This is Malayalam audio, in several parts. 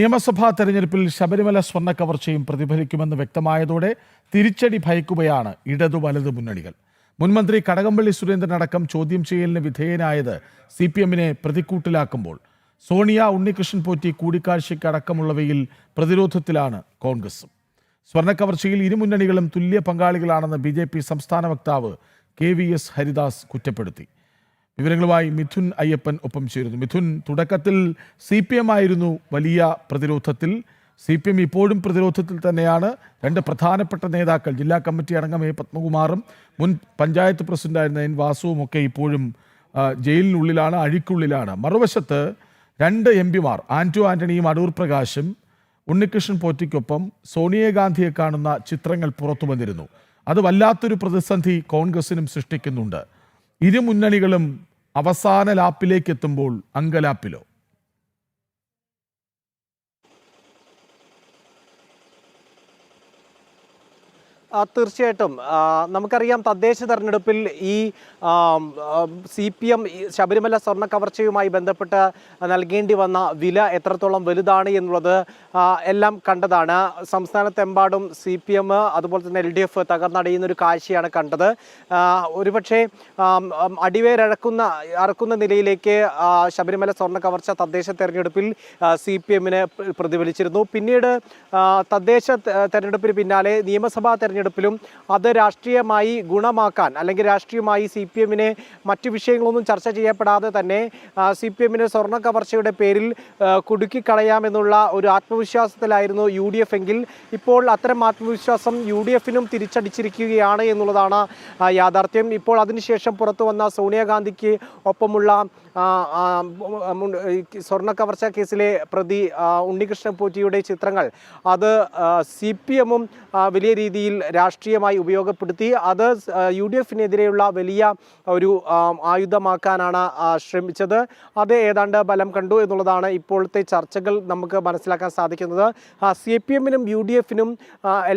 നിയമസഭാ തെരഞ്ഞെടുപ്പിൽ ശബരിമല സ്വർണ്ണ കവർച്ചയും പ്രതിഫലിക്കുമെന്ന് വ്യക്തമായതോടെ തിരിച്ചടി ഭയക്കുകയാണ് ഇടതു വലതു മുന്നണികൾ. മുൻമന്ത്രി കടകംപള്ളി സുരേന്ദ്രൻ അടക്കം ചോദ്യം ചെയ്യലിന് വിധേയനായത് CPM-നെ പ്രതിക്കൂട്ടിലാക്കുമ്പോൾ സോണിയ, ഉണ്ണികൃഷ്ണൻ പോറ്റി കൂടിക്കാഴ്ചയ്ക്ക് അടക്കമുള്ളവയിൽ പ്രതിരോധത്തിലാണ് കോൺഗ്രസും. സ്വർണ്ണക്കവർച്ചയിൽ ഇരു മുന്നണികളും തുല്യ പങ്കാളികളാണെന്ന് BJP സംസ്ഥാന വക്താവ് KVS ഹരിദാസ് കുറ്റപ്പെടുത്തി. വിവരങ്ങളുമായി മിഥുൻ അയ്യപ്പൻ ഒപ്പം ചേരുന്നു. മിഥുൻ, തുടക്കത്തിൽ CPM ആയിരുന്നു വലിയ പ്രതിരോധത്തിൽ. CPM ഇപ്പോഴും പ്രതിരോധത്തിൽ തന്നെയാണ്. രണ്ട് പ്രധാനപ്പെട്ട നേതാക്കൾ, ജില്ലാ കമ്മിറ്റി അംഗം A. പത്മകുമാറും മുൻ പഞ്ചായത്ത് പ്രസിഡന്റായിരുന്ന N. വാസുവും ഒക്കെ ഇപ്പോഴും ജയിലിനുള്ളിലാണ്, അഴിക്കുള്ളിലാണ്. മറുവശത്ത് രണ്ട് MP-മാർ ആന്റോ ആന്റണിയും അടൂർ പ്രകാശും ഉണ്ണികൃഷ്ണൻ പോറ്റിക്കൊപ്പം സോണിയാഗാന്ധിയെ കാണുന്ന ചിത്രങ്ങൾ പുറത്തു വന്നിരുന്നു. അത് വല്ലാത്തൊരു പ്രതിസന്ധി കോൺഗ്രസിനും സൃഷ്ടിക്കുന്നുണ്ട്. ഇരു മുന്നണികളും അവസാന ലാപ്പിലേക്ക് എത്തുമ്പോൾ അങ്കലാപ്പിലോ? തീർച്ചയായിട്ടും നമുക്കറിയാം, തദ്ദേശ തെരഞ്ഞെടുപ്പിൽ ഈ CPM ശബരിമല സ്വർണ്ണ കവർച്ചയുമായി ബന്ധപ്പെട്ട് നൽകേണ്ടി വന്ന വില എത്രത്തോളം വലുതാണ് എന്നുള്ളത് എല്ലാം കണ്ടതാണ്. സംസ്ഥാനത്തെമ്പാടും CPM അതുപോലെ തന്നെ LDF തകർന്നടിയുന്ന ഒരു കാഴ്ചയാണ് കണ്ടത്. ഒരുപക്ഷെ അറക്കുന്ന നിലയിലേക്ക് ശബരിമല സ്വർണ്ണ കവർച്ച തദ്ദേശ തെരഞ്ഞെടുപ്പിൽ CPM-നെ പ്രതിഫലിച്ചിരുന്നു. പിന്നീട് തദ്ദേശ തെരഞ്ഞെടുപ്പിന് പിന്നാലെ നിയമസഭാ തെരഞ്ഞെടുപ്പിലും അത് രാഷ്ട്രീയമായി ഗുണമാക്കാൻ, അല്ലെങ്കിൽ രാഷ്ട്രീയമായി CPM-നെ മറ്റു വിഷയങ്ങളൊന്നും ചർച്ച ചെയ്യപ്പെടാതെ തന്നെ CPM-നെ സ്വർണ്ണ കവർച്ചയുടെ പേരിൽ കുടുക്കിക്കളയാമെന്നുള്ള ഒരു ആത്മവിശ്വാസത്തിലായിരുന്നു UDF എങ്കിൽ ഇപ്പോൾ അത്തരം ആത്മവിശ്വാസം UDF-നും തിരിച്ചടിച്ചിരിക്കുകയാണ് എന്നുള്ളതാണ് യാഥാർത്ഥ്യം. ഇപ്പോൾ അതിനുശേഷം പുറത്തു വന്ന സോണിയാഗാന്ധിക്ക് ഒപ്പമുള്ള സ്വർണ്ണ കവർച്ച കേസിലെ പ്രതി ഉണ്ണികൃഷ്ണൻ പോറ്റിയുടെ ചിത്രങ്ങൾ അത് CPM-ഉം വലിയ രീതിയിൽ രാഷ്ട്രീയമായി ഉപയോഗപ്പെടുത്തി അത് UDF-നെതിരെയുള്ള വലിയ ഒരു ആയുധമാക്കാനാണ് ശ്രമിച്ചത്. അത് ഏതാണ്ട് ബലം കണ്ടു എന്നുള്ളതാണ് ഇപ്പോഴത്തെ ചർച്ചകൾ നമുക്ക് മനസ്സിലാക്കാൻ സാധിക്കുന്നത്. CPM-നും UDF-നും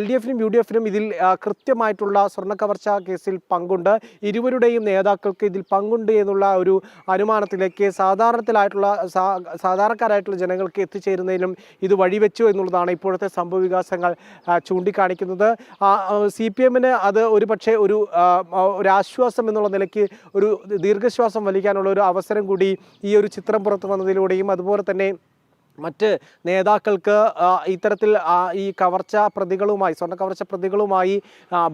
LDF-നും UDF-നും ഇതിൽ കൃത്യമായിട്ടുള്ള സ്വർണ്ണ കവർച്ച കേസിൽ പങ്കുണ്ട്. ഇരുവരുടെയും നേതാക്കൾക്ക് ഇതിൽ പങ്കുണ്ട് എന്നുള്ള ഒരു അനുമാനത്തിലേക്ക് സാധാരണക്കാരായിട്ടുള്ള ജനങ്ങൾക്ക് എത്തിച്ചേരുന്നതിനും ഇത് വഴിവെച്ചു എന്നുള്ളതാണ് ഇപ്പോഴത്തെ സംഭവ വികാസങ്ങൾ ചൂണ്ടിക്കാണിക്കുന്നത്. CPM-ന് അത് ഒരുപക്ഷെ ഒരു ആശ്വാസം എന്നുള്ള നിലയ്ക്ക് ഒരു ദീർഘശ്വാസം വലിക്കാനുള്ള ഒരു അവസരം കൂടി ഈ ഒരു ചിത്രം പുറത്തു വന്നതിലൂടെയും അതുപോലെ തന്നെ മറ്റ് നേതാക്കൾക്ക് ഇത്തരത്തിൽ ഈ സ്വർണ്ണ കവർച്ച പ്രതികളുമായി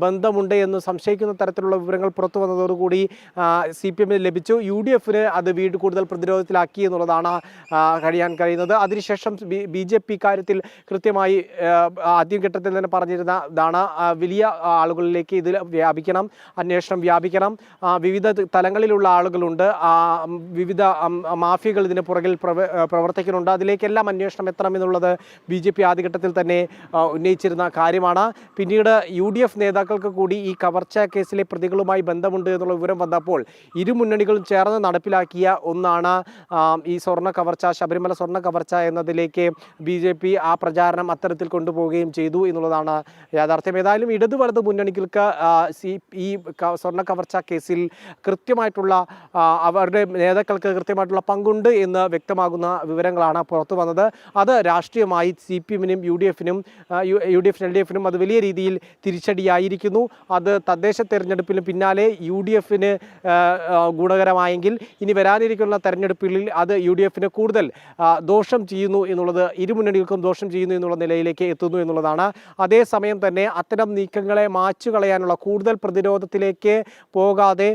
ബന്ധമുണ്ട് എന്ന് സംശയിക്കുന്ന തരത്തിലുള്ള വിവരങ്ങൾ പുറത്തു വന്നതോടുകൂടി CPM-ന് ലഭിച്ചു. UDF-ന് അത് കൂടുതൽ പ്രതിരോധത്തിലാക്കി എന്നുള്ളതാണ് കഴിയുന്നത്. അതിനുശേഷം BJP കാര്യത്തിൽ കൃത്യമായി ആദ്യഘട്ടത്തിൽ തന്നെ പറഞ്ഞിരുന്നതാണ്, വലിയ ആളുകളിലേക്ക് ഇതിൽ അന്വേഷണം വ്യാപിക്കണം. വിവിധ തലങ്ങളിലുള്ള ആളുകളുണ്ട്, വിവിധ മാഫിയകൾ ഇതിന് പുറകിൽ പ്രവർത്തിക്കുന്നുണ്ട്. അതിലേക്ക് എല്ലാം അന്വേഷണം എത്തണമെന്നുള്ളത് BJP ആദ്യഘട്ടത്തിൽ തന്നെ ഉന്നയിച്ചിരുന്ന കാര്യമാണ്. പിന്നീട് UDF നേതാക്കൾക്ക് കൂടി ഈ കവർച്ച കേസിലെ പ്രതികളുമായി ബന്ധമുണ്ട് എന്നുള്ള വിവരം വന്നപ്പോൾ ഇരു മുന്നണികളും ചേർന്ന് നടപ്പിലാക്കിയ ഒന്നാണ് ഈ ശബരിമല സ്വർണ്ണ കവർച്ച എന്നതിലേക്ക് BJP ആ പ്രചാരണം അത്തരത്തിൽ കൊണ്ടുപോവുകയും ചെയ്തു എന്നുള്ളതാണ് യാഥാർത്ഥ്യം. ഏതായാലും ഇടതു വലതു മുന്നണികൾക്ക് ഈ സ്വർണ്ണ കവർച്ച കേസിൽ കൃത്യമായിട്ടുള്ള അവരുടെ നേതാക്കൾക്ക് കൃത്യമായിട്ടുള്ള പങ്കുണ്ട് എന്ന് വ്യക്തമാകുന്ന വിവരങ്ങളാണ് പുറത്തു വന്നത്. അത് രാഷ്ട്രീയമായി CPM-നും UDF-നും LDF-നും അത് വലിയ രീതിയിൽ തിരിച്ചടിയായിരിക്കുന്നു. അത് തദ്ദേശ തെരഞ്ഞെടുപ്പിന് പിന്നാലെ UDF-ന് ഗുണകരമായെങ്കിൽ ഇനി വരാനിരിക്കുന്ന തെരഞ്ഞെടുപ്പുകളിൽ അത് UDF-ന് കൂടുതൽ ദോഷം ചെയ്യുന്നു എന്നുള്ളത്, ഇരു മുന്നണികൾക്കും ദോഷം ചെയ്യുന്നു എന്നുള്ള നിലയിലേക്ക് എത്തുന്നു എന്നുള്ളതാണ്. അതേസമയം തന്നെ അത്തരം നീക്കങ്ങളെ മാച്ചുകളയാനുള്ള, കൂടുതൽ പ്രതിരോധത്തിലേക്ക് പോകാതെ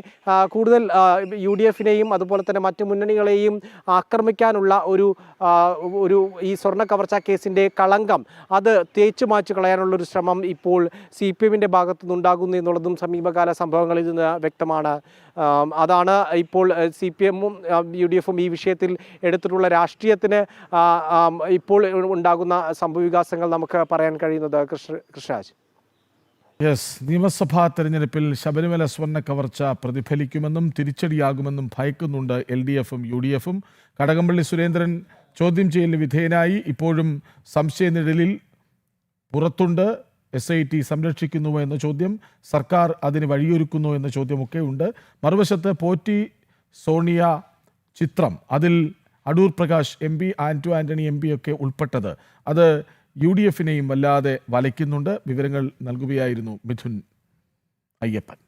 കൂടുതൽ UDF-നെയും അതുപോലെ തന്നെ മറ്റു മുന്നണികളെയും ആക്രമിക്കാനുള്ള ഒരു ഈ സ്വർണ്ണ കവർച്ച കേസിൻ്റെ കളങ്കം അത് തേച്ചു മാച്ചു കളയാനുള്ളൊരു ശ്രമം ഇപ്പോൾ CPM-ന്റെ ഭാഗത്തുനിന്നുണ്ടാകുന്നു എന്നുള്ളതും സമീപകാല സംഭവങ്ങളിൽ നിന്ന് വ്യക്തമാണ്. അതാണ് ഇപ്പോൾ CPM-ഉം UDF-ഉം ഈ വിഷയത്തിൽ എടുത്തിട്ടുള്ള രാഷ്ട്രീയത്തിന് ഇപ്പോൾ ഉണ്ടാകുന്ന സംഭവവികാസങ്ങൾ നമുക്ക് പറയാൻ കഴിയുന്നത്. കൃഷ്ണരാജ്. നിയമസഭാ തെരഞ്ഞെടുപ്പിൽ ശബരിമല സ്വർണ്ണ കവർച്ച പ്രതിഫലിക്കുമെന്നും തിരിച്ചടിയാകുമെന്നും ഭയക്കുന്നുണ്ട് LDF-ഉം UDF-ഉം. കടകംപള്ളി സുരേന്ദ്രൻ ചോദ്യം ചെയ്യലിന് വിധേയനായി. ഇപ്പോഴും സംശയനിഴലിൽ പുറത്തുണ്ട്. SIT സംരക്ഷിക്കുന്നുവോ എന്ന ചോദ്യം, സർക്കാർ അതിന് വഴിയൊരുക്കുന്നു എന്ന ചോദ്യമൊക്കെ ഉണ്ട്. മറുവശത്ത് പോറ്റി സോണിയ ചിത്രം, അതിൽ Adoor Prakash M P, Antony M P ഒക്കെ ഉൾപ്പെട്ടത് അത് UDFനെയും വല്ലാതെ വലയ്ക്കുന്നുണ്ട്. വിവരങ്ങൾ നൽകുകയായിരുന്നു മിഥുൻ അയ്യപ്പൻ.